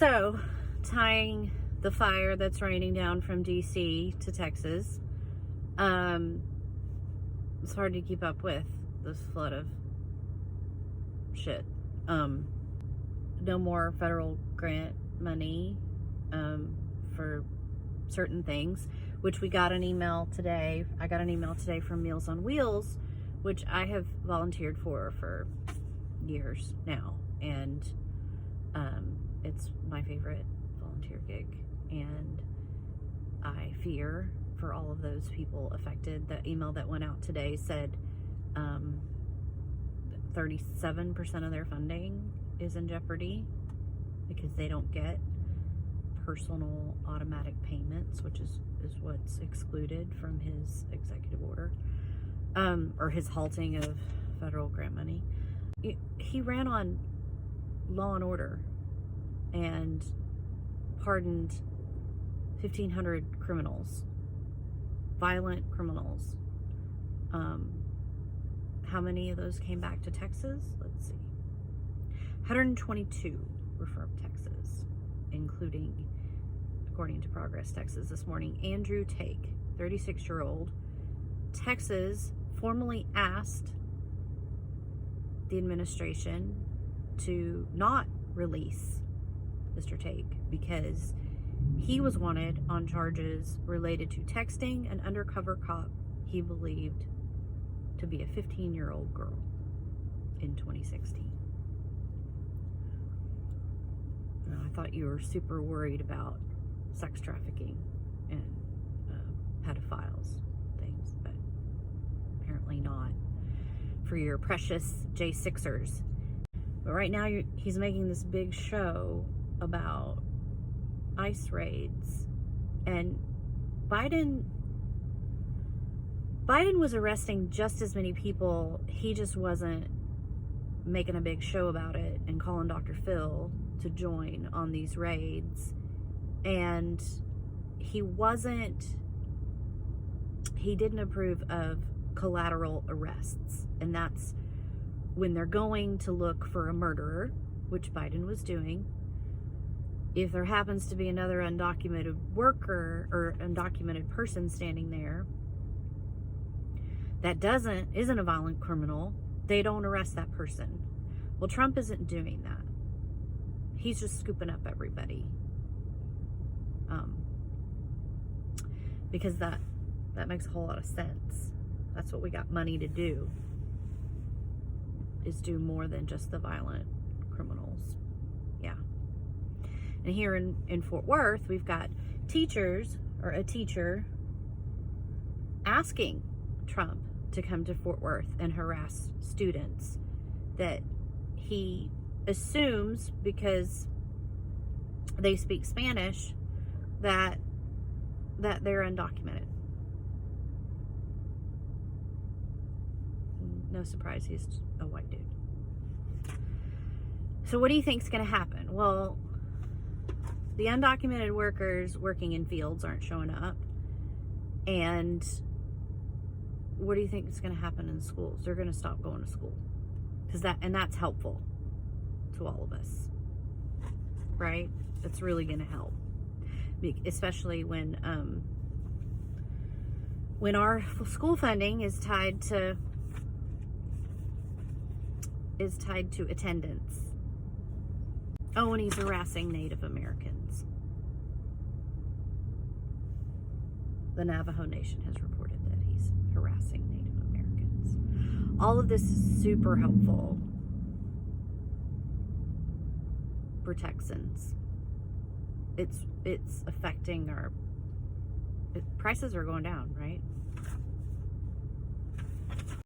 So, tying the fire that's raining down from DC to Texas, it's hard to keep up with this flood of shit. No more federal grant money for certain things, which we got an email today. I got an email today from Meals on Wheels, which I have volunteered for years now, and it's my favorite volunteer gig, and I fear for all of those people affected. The email that went out today said 37% of their funding is in jeopardy because they don't get personal automatic payments, which is what's excluded from his executive order, or his halting of federal grant money. He ran on law and order and pardoned 1,500 criminals, violent criminals. How many of those came back to Texas? Let's see. 122 were from Texas, including, according to Progress Texas this morning, Andrew Take, 36-year-old. Texas formally asked the administration to not release Mr. Take because he was wanted on charges related to texting an undercover cop he believed to be a 15-year-old girl in 2016. Now, I thought you were super worried about sex trafficking and pedophiles things, but apparently not for your precious J6ers. But right now he's making this big show about ICE raids, and Biden was arresting just as many people. He just wasn't making a big show about it and calling Dr. Phil to join on these raids. And he didn't approve of collateral arrests, and that's when they're going to look for a murderer, which Biden was doing. If there happens to be another undocumented worker or undocumented person standing there that isn't a violent criminal, they don't arrest that person. Well, Trump isn't doing that. He's just scooping up everybody. Because that makes a whole lot of sense. That's what we got money to do, is do more than just the violent criminals. Yeah. And here in Fort Worth, we've got a teacher asking Trump to come to Fort Worth and harass students that he assumes, because they speak Spanish, that they're undocumented. No surprise, he's a white dude. So what do you think's going to happen? Well, the undocumented workers working in fields aren't showing up. And what do you think is going to happen in schools? They're going to stop going to school. That's helpful to all of us. Right? It's really going to help. Especially when our school funding is tied to attendance. Oh, and he's harassing Native Americans. The Navajo Nation has reported that he's harassing Native Americans. All of this is super helpful for Texans. It's affecting prices are going down, right?